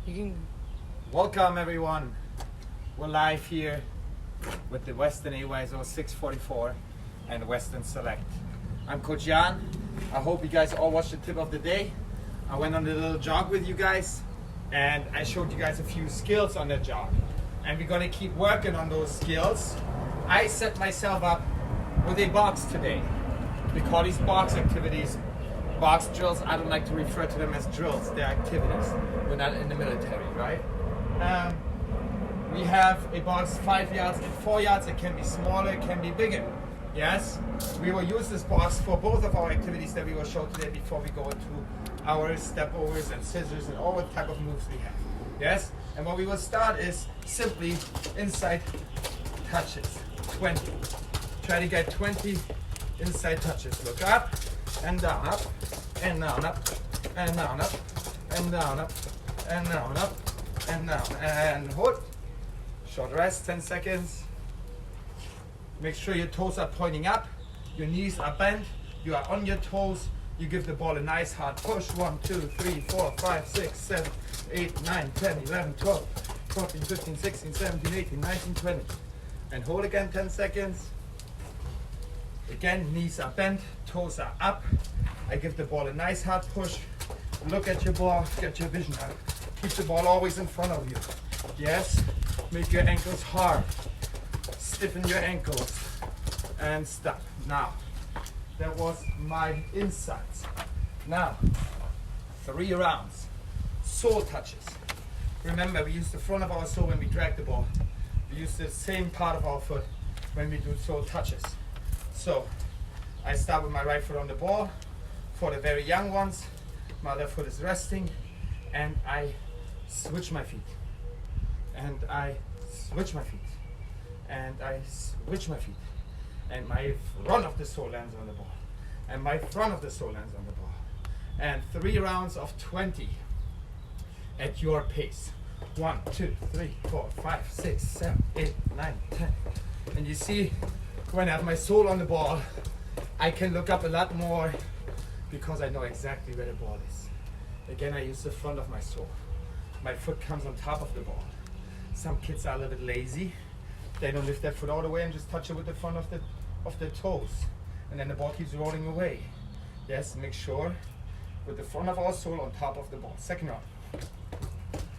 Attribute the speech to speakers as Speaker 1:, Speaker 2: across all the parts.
Speaker 1: You can.
Speaker 2: Welcome everyone. We're live here with the Weston AYSO644 and Weston Select. I'm Coach Jan. I hope you guys all watched the tip of the day. I went on a little jog with you guys and I showed you guys a few skills on that jog. And we're gonna keep working on those skills. I set myself up with a box today. We call these box activities box drills. I don't like to refer to them as drills, they're activities. We're not in the military, right? We have a box 5 yards and 4 yards. It can be smaller, it can be bigger. Yes? We will use this box for both of our activities that we will show today before we go into our step overs and scissors and all the type of moves we have. Yes? And what we will start is simply inside touches. 20. Try to get 20 inside touches. Look up and down, up and down, up and down, up and down, up and down, up and down, and hold. Short rest, 10 seconds. Make sure your toes are pointing up, your knees are bent, you are on your toes. You give the ball a nice hard push. 1, 2, 3, 4, 5, 6, 7, 8, 9, 10, 11, 12, 14, 15, 16, 17, 18, 19, 20. And hold again, 10 seconds. Again, knees are bent, toes are up. I give the ball a nice hard push. Look at your ball, get your vision up. Keep the ball always in front of you. Yes, make your ankles hard. Stiffen your ankles and stop. Now, that was my insides. Now, 3 rounds. Sole touches. Remember, we use the front of our sole when we drag the ball. We use the same part of our foot when we do sole touches. So, I start with my right foot on the ball. For the very young ones, my left foot is resting, and I switch my feet. And I switch my feet. And I switch my feet. And my front of the sole lands on the ball. And my front of the sole lands on the ball. And 3 rounds of 20 at your pace. 1, 2, 3, 4, 5, 6, 7, 8, 9, 10. And you see, when I have my sole on the ball, I can look up a lot more because I know exactly where the ball is. Again, I use the front of my sole. My foot comes on top of the ball. Some kids are a little bit lazy. They don't lift their foot all the way and just touch it with the front of the toes. And then the ball keeps rolling away. Yes, make sure with the front of our sole on top of the ball. Second round.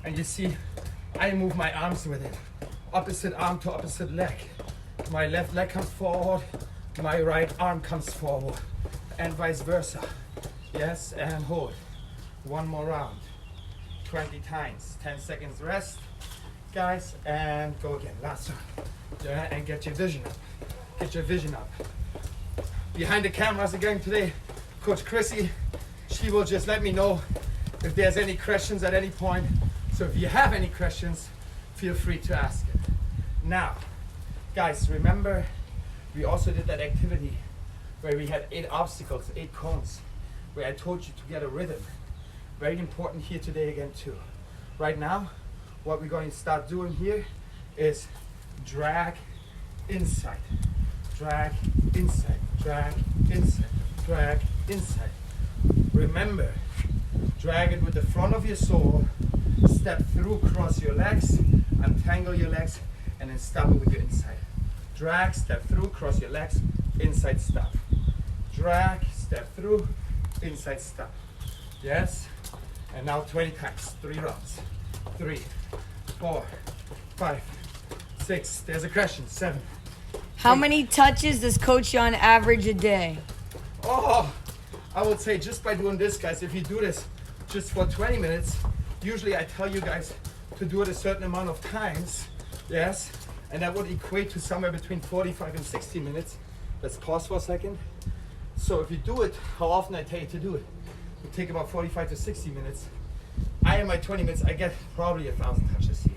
Speaker 2: And you see, I move my arms with it. Opposite arm to opposite leg. My left leg comes forward, my right arm comes forward, and vice versa. Yes, and hold. 1 more round. 20 times. 10 seconds rest, guys, and go again. Last one. Yeah, and get your vision up. Get your vision up. Behind the cameras again today, Coach Chrissy. She will just let me know if there's any questions at any point. So if you have any questions, feel free to ask it. Now, guys, remember we also did that activity where we had 8 obstacles, 8 cones, where I told you to get a rhythm. Very important here today again too. Right now, what we're going to start doing here is drag inside, drag inside, drag inside, drag inside. Remember, drag it with the front of your sole, step through, cross your legs, untangle your legs, and then stop it with your inside. Drag, step through, cross your legs, inside stop. Drag, step through, inside stop. Yes? And now 20 times, 3 rounds. 3, 4, 5, 6. There's a question. 7.
Speaker 1: How many touches does Coach Jan average a day?
Speaker 2: Oh, I would say just by doing this, guys, if you do this just for 20 minutes, usually I tell you guys to do it a certain amount of times. Yes? And that would equate to somewhere between 45 and 60 minutes. Let's pause for a second. So if you do it, how often I tell you to do it, it take about 45 to 60 minutes. In my 20 minutes, I get probably 1,000 touches here.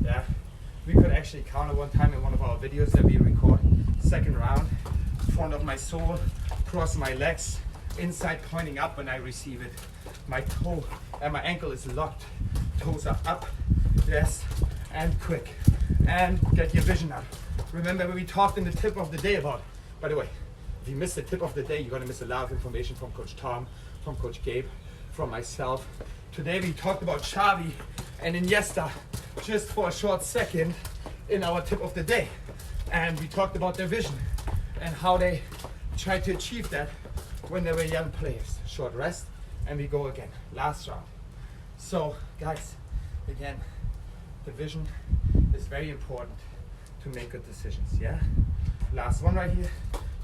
Speaker 2: Yeah, we could actually count it one time in one of our videos that we record. Second round, front of my sole, cross my legs, inside pointing up when I receive it. My toe and my ankle is locked. Toes are up. Yes, and quick. And get your vision up. Remember when we talked in the tip of the day about, by the way, if you miss the tip of the day, you're going to miss a lot of information from Coach Tom, from Coach Gabe, from myself. Today we talked about Xavi and Iniesta just for a short second in our tip of the day. And we talked about their vision and how they tried to achieve that when they were young players. Short rest, and we go again. Last round. So, guys, again, the vision is very important to make good decisions, yeah? Last one right here,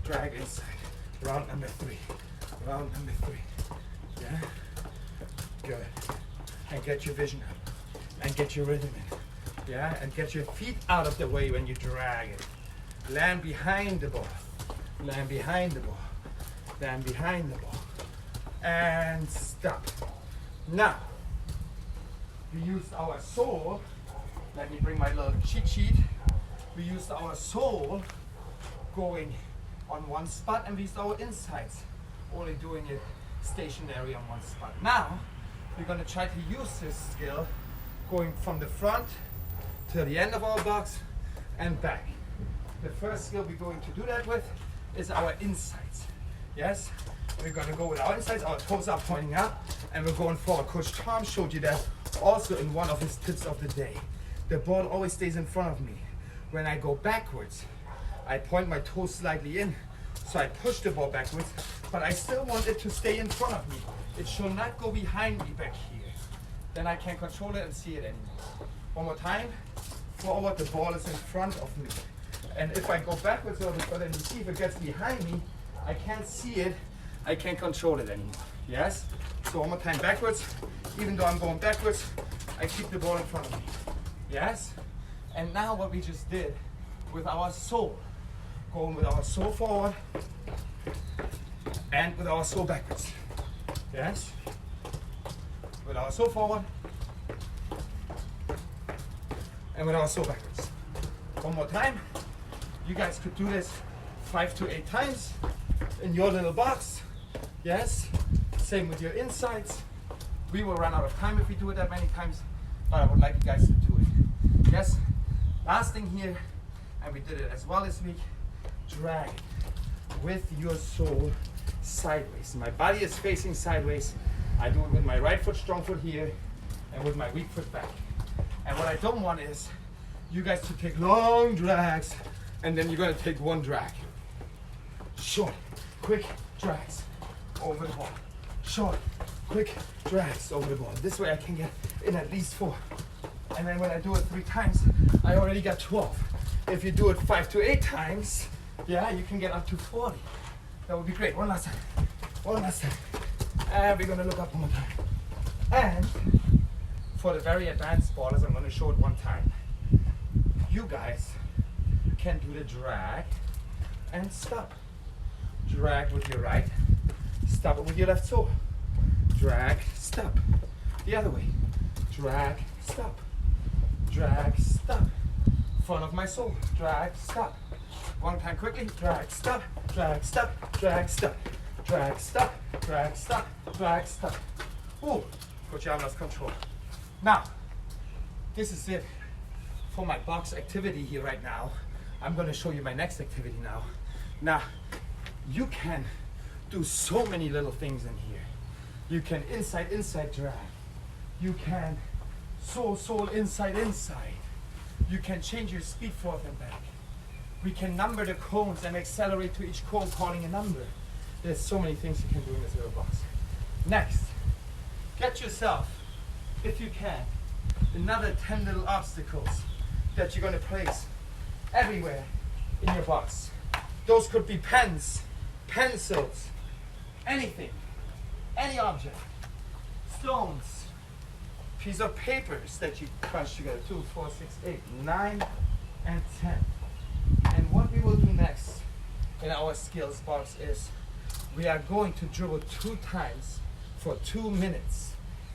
Speaker 2: drag inside. Round number 3. Round number 3, yeah? Good. And get your vision up, and get your rhythm in, yeah? And get your feet out of the way when you drag it. Land behind the ball, land behind the ball, land behind the ball, and stop. Now, we used our sole. Let me bring my little cheat sheet. We used our sole going on one spot, and we used our insides only doing it stationary on one spot. Now, we're going to try to use this skill going from the front to the end of our box and back. The first skill we're going to do that with is our insides. Yes? We're going to go with our insides, our toes are pointing up, and we're going forward. Coach Tom showed you that also in one of his tips of the day. The ball always stays in front of me. When I go backwards, I point my toes slightly in, so I push the ball backwards, but I still want it to stay in front of me. It should not go behind me back here. Then I can control it and see it anymore. One more time. Forward, the ball is in front of me. And if I go backwards a little bit further, and you see if it gets behind me, I can't see it, I can't control it anymore. Yes? So one more time backwards. Even though I'm going backwards, I keep the ball in front of me. Yes? And now what we just did with our sole, going with our sole forward and with our sole backwards. Yes? With our sole forward and with our sole backwards. One more time. You guys could do this 5 to 8 times in your little box. Yes? Same with your insides. We will run out of time if we do it that many times, but I would like you guys to do it. Yes? Last thing here, and we did it as well this week, drag with your sole sideways. My body is facing sideways. I do it with my right foot, strong foot here, and with my weak foot back. And what I don't want is you guys to take long drags, and then you're gonna take one drag. Short, quick drags over the ball. Short, quick drags over the ball. This way I can get in at least 4. And then when I do it 3 times, I already got 12. If you do it 5 to 8 times, yeah, you can get up to 40. That would be great. One last time. One last time. And we're gonna look up one more time. And for the very advanced ballers, I'm gonna show it one time. You guys can do the drag and stop. Drag with your right, stop it with your left toe. Drag, stop. The other way. Drag, stop. Drag, stop. Front of my sole. Drag, stop. One time quickly. Drag, stop. Drag, stop. Drag, stop. Drag, stop. Drag, stop. Drag, stop. Ooh, Coach Jan lost control. Now, this is it for my box activity here right now. I'm going to show you my next activity now. Now, you can do so many little things in here. You can inside drag. You can sole inside. You can change your speed forth and back. We can number the cones and accelerate to each cone calling a number. There's so many things you can do in this little box. Next, get yourself, if you can, another 10 little obstacles that you're going to place everywhere in your box. Those could be pens, pencils, anything, any object, stones, piece of papers that you crunch together. 2, 4, 6, 8, 9, and 10. And what we will do next in our skills box is we are going to dribble 2 times for 2 minutes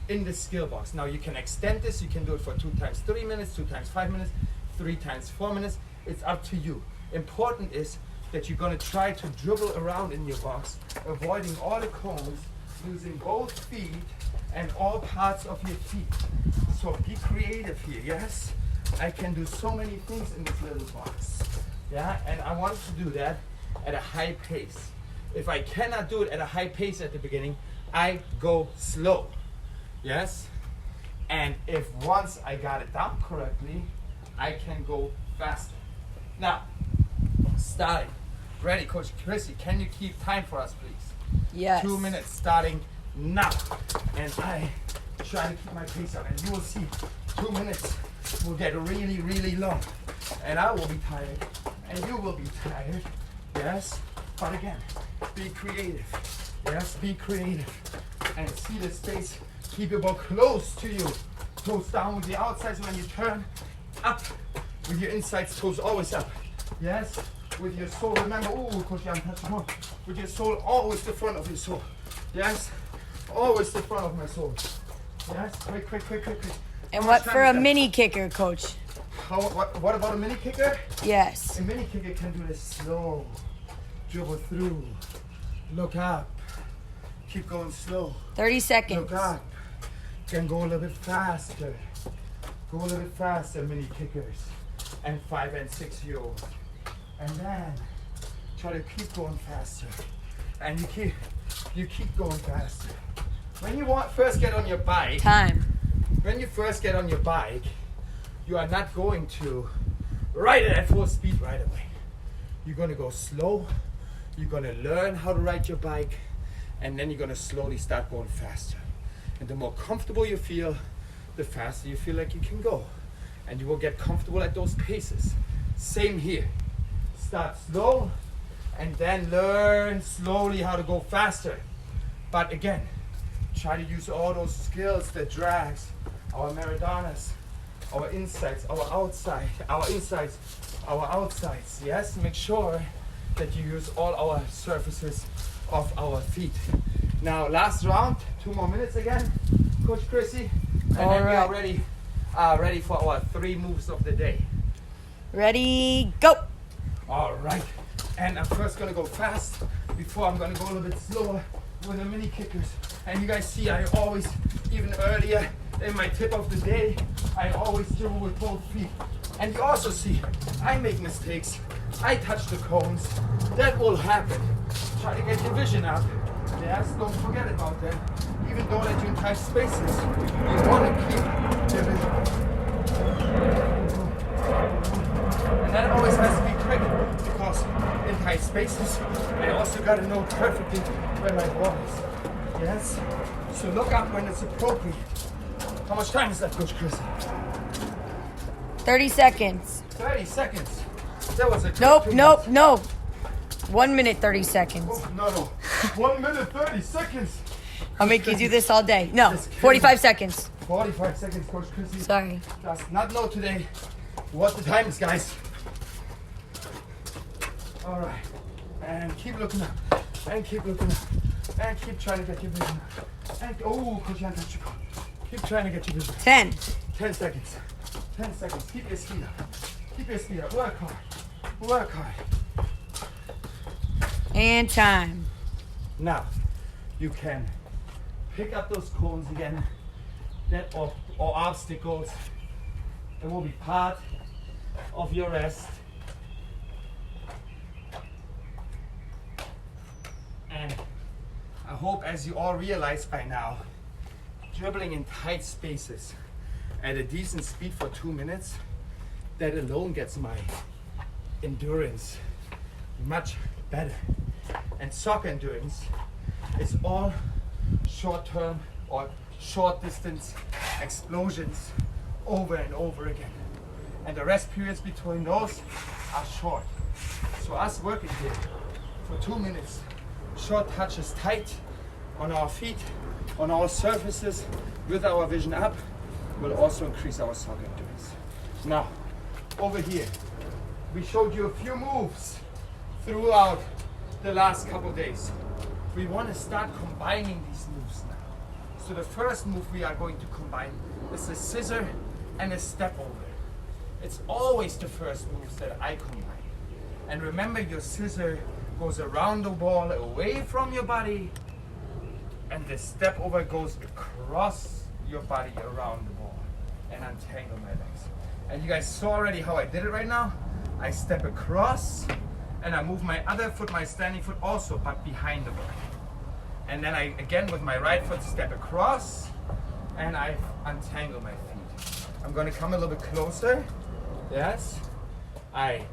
Speaker 2: in the skill box. Now you can extend this, you can do it for 2 times 3 minutes, 2 times 5 minutes, 3 times 4 minutes. It's up to you. Important is that you're going to try to dribble around in your box, avoiding all the cones, using both feet and all parts of your feet. So be creative here, yes? I can do so many things in this little box. Yeah, and I want to do that at a high pace. If I cannot do it at a high pace at the beginning, I go slow. Yes? And if once I got it down correctly, I can go faster. Now, starting. Ready, Coach Chrissy, can you keep time for us, please?
Speaker 1: Yes.
Speaker 2: 2 minutes starting now. And I try to keep my pace up. And you will see 2 minutes will get really, really long. And I will be tired. And you will be tired. Yes. But again, be creative. Yes, be creative. And see the space. Keep your ball close to you. Toes down with the outsides when you turn. Up with your insides, toes always up. Yes. With your sole, remember, ooh, Coach Jan, touch more. With your sole, always the front of your sole. Yes, always the front of my sole. Yes, quick, quick, quick, quick, quick.
Speaker 1: And what for a mini kicker, Coach?
Speaker 2: What about a mini kicker?
Speaker 1: Yes.
Speaker 2: A mini kicker can do this slow. Dribble through. Look up. Keep going slow.
Speaker 1: 30 seconds.
Speaker 2: Look up. Can go a little bit faster. Go a little bit faster, mini kickers. And 5 and 6 year olds. And then try to keep going faster. And you keep going faster. When you first get on your bike, when you first get on your bike, you are not going to ride it at full speed right away. You're gonna go slow, you're gonna learn how to ride your bike, and then you're gonna slowly start going faster. And the more comfortable you feel, the faster you feel like you can go. And you will get comfortable at those paces. Same here. Start slow and then learn slowly how to go faster. But again, try to use all those skills, the drags, our Maradonas, our insides, our outsides. Yes, make sure that you use all our surfaces of our feet. Now, last round, 2 more minutes again, Coach Chrissy. And then we are ready for our 3 moves of the day.
Speaker 1: Ready, go.
Speaker 2: All right, and I'm first gonna go fast before I'm gonna go a little bit slower with the mini kickers. And you guys see, I always, even earlier in my tip of the day, I always dribble with both feet. And you also see, I make mistakes. I touch the cones. That will happen. Try to get your vision up. Yes, don't forget about that. Even though that you're in tight spaces, you want to keep your vision. And that always has to be quick because in tight spaces, I also got to know perfectly where my ball is. Yes? So look up when it's appropriate. How much time is that, Coach Chris?
Speaker 1: 30 seconds.
Speaker 2: 30 seconds. That was a
Speaker 1: No. 1 minute, 30 seconds.
Speaker 2: Oh, no. 1 minute, 30 seconds.
Speaker 1: I'll make you do this all day. No, 45 seconds.
Speaker 2: 45 seconds, Coach Chrissy.
Speaker 1: Sorry.
Speaker 2: Does not know today what the time is, guys. All right. And keep looking up. And keep looking up. And keep trying to get your vision up. And, Coach Jan, keep trying to get your vision up.
Speaker 1: 10.
Speaker 2: 10 seconds. 10 seconds. Keep your speed up. Keep your speed up. Work hard. Work hard.
Speaker 1: And time.
Speaker 2: Now, you can pick up those cones again, that or obstacles. It will be part of your rest. And I hope, as you all realize by now, dribbling in tight spaces at a decent speed for 2 minutes, that alone gets my endurance much better. And soccer endurance is all short-term or short-distance explosions over and over again. And the rest periods between those are short. So us working here for 2 minutes, short touches tight on our feet, on our surfaces, with our vision up, will also increase our soccer endurance. Now, over here, we showed you a few moves throughout the last couple days. We want to start combining these moves now. So the first move we are going to combine is a scissor and a step over. It's always the first moves that I combine. And remember, your scissor goes around the ball, away from your body, and the step over goes across your body around the ball and untangle my legs. And you guys saw already how I did it right now. I step across and I move my other foot, my standing foot also, but behind the ball. And then I, again with my right foot, step across and I untangle my feet. I'm gonna come a little bit closer. Yes. I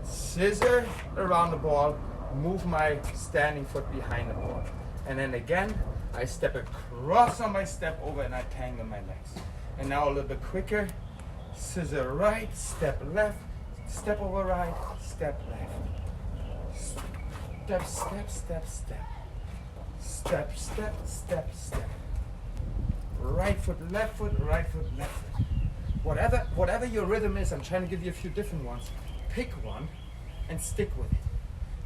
Speaker 2: scissor around the ball, move my standing foot behind the ball. And then again, I step across on my step over and I tangle my legs. And now a little bit quicker. Scissor right, step left, step over right, step left. Step, step, step, step. Step, step, step, step. Right foot, left foot, right foot, left foot. Whatever your rhythm is, I'm trying to give you a few different ones. Pick one and stick with it.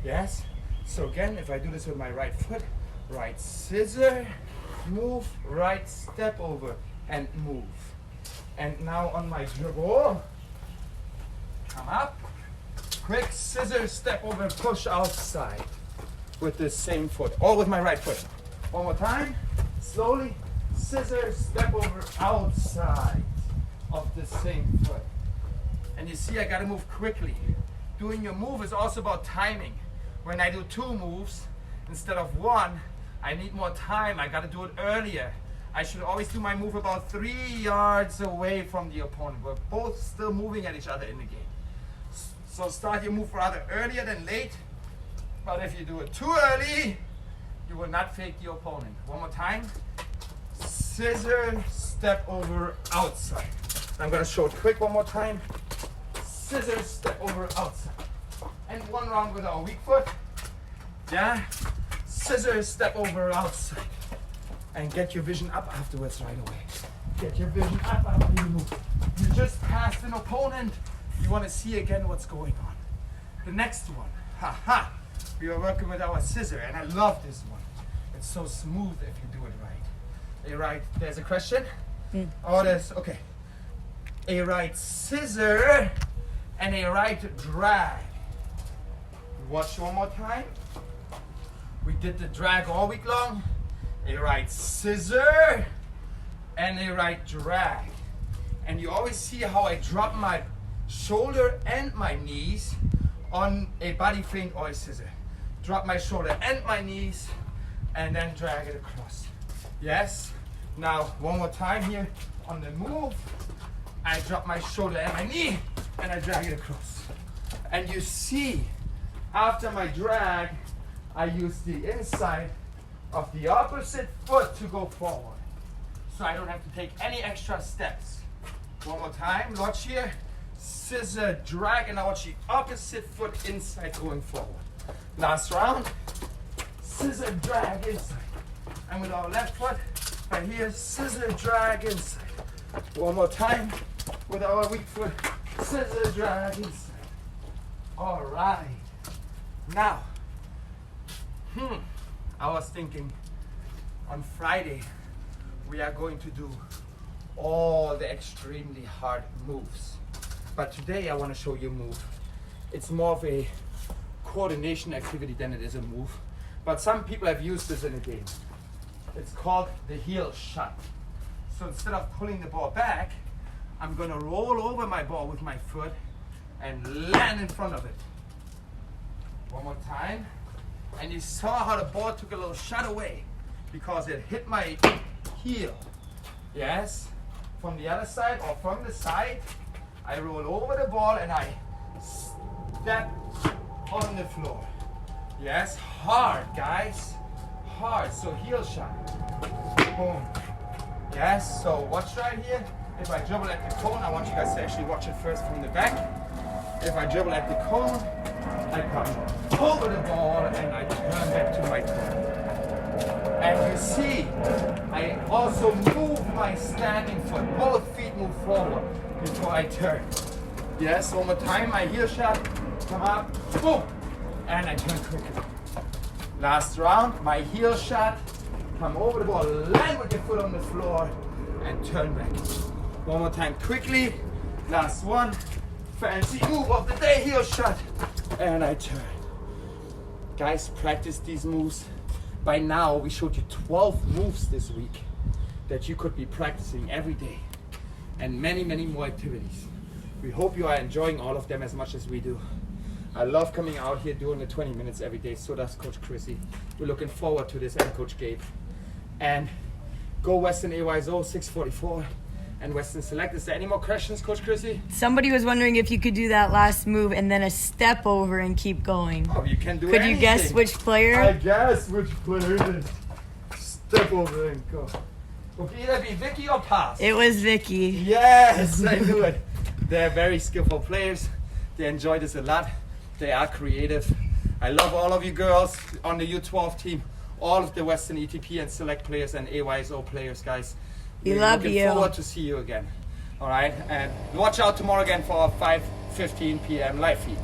Speaker 2: Yes? So again, if I do this with my right foot, right scissor, move, right step over and move. And now on my dribble, come up, quick scissor, step over and push outside with the same foot, all with my right foot. One more time, slowly, scissor, step over outside of the same foot. And you see, I gotta move quickly. Doing your move is also about timing. When I do 2 moves instead of 1, I need more time. I gotta do it earlier. I should always do my move about 3 yards away from the opponent. We're both still moving at each other in the game. So start your move rather earlier than late. But if you do it too early, you will not fake the opponent. One more time. Scissor, step over, outside. I'm gonna show it quick one more time. Scissor, step over, outside. And one round with our weak foot. Yeah. Scissor, step over, outside. And get your vision up afterwards right away. Get your vision up after you move. You just passed an opponent. You want to see again what's going on. The next one. Ha. We are working with our scissor, and I love this one. It's so smooth if you do it right. A right, there's a question? Oh, there's, okay. A right scissor and a right drag. Watch one more time. We did the drag all week long. A right scissor and a right drag. And you always see how I drop my shoulder and my knees on a body feint or a scissor. Drop my shoulder and my knees and then drag it across. Yes. Now one more time here on the move. I drop my shoulder and my knee and I drag it across. And you see, after my drag, I use the inside of the opposite foot to go forward. So I don't have to take any extra steps. One more time, watch here. Scissor, drag, and I watch the opposite foot inside going forward. Last round, scissor, drag inside. And with our left foot, right here, scissor, drag inside. One more time, with our weak foot, scissor, drag inside. All right. Now, I was thinking on Friday we are going to do all the extremely hard moves. But today I want to show you a move. It's more of a coordination activity than it is a move. But some people have used this in a game. It's called the heel shot. So instead of pulling the ball back, I'm going to roll over my ball with my foot and land in front of it. One more time. And you saw how the ball took a little shot away because it hit my heel. Yes. From the other side or from the side, I roll over the ball and I step on the floor. Yes. Hard, guys. Hard. So heel shot. Boom. Yes. So watch right here. If I dribble at the cone, I want you guys to actually watch it first from the back. If I dribble at the cone, I come over the ball and I turn back to my toe. And you see, I also move my standing foot. Both feet move forward before I turn. Yes, one more time, my heel shot, come up, boom, and I turn quickly. Last round, my heel shot, come over the ball, land with your foot on the floor, and turn back. One more time, quickly. Last one, fancy move of the day, heel shot, and I turn. Guys, practice these moves. By now, we showed you 12 moves this week that you could be practicing every day, and many, many more activities. We hope you are enjoying all of them as much as we do. I love coming out here doing the 20 minutes every day. So does Coach Chrissy. We're looking forward to this, and Coach Gabe. And Go Weston AYSO 644 and Weston Select. Is there any more questions, Coach Chrissy?
Speaker 1: Somebody was wondering if you could do that last move and then a step over and keep going.
Speaker 2: Oh, you can do
Speaker 1: Could
Speaker 2: anything.
Speaker 1: you guess which player?
Speaker 2: I guess which player it is. Step over and go. Okay, either be Vicky or pass.
Speaker 1: It was Vicky.
Speaker 2: Yes, I knew it. They're very skillful players. They enjoy this a lot. They are creative. I love all of you girls on the U12 team, all of the Western ETP and Select players and AYSO players, guys.
Speaker 1: We
Speaker 2: We're
Speaker 1: love
Speaker 2: looking
Speaker 1: you.
Speaker 2: forward to see you again. All right, and watch out tomorrow again for our 5:15 p.m. live feed.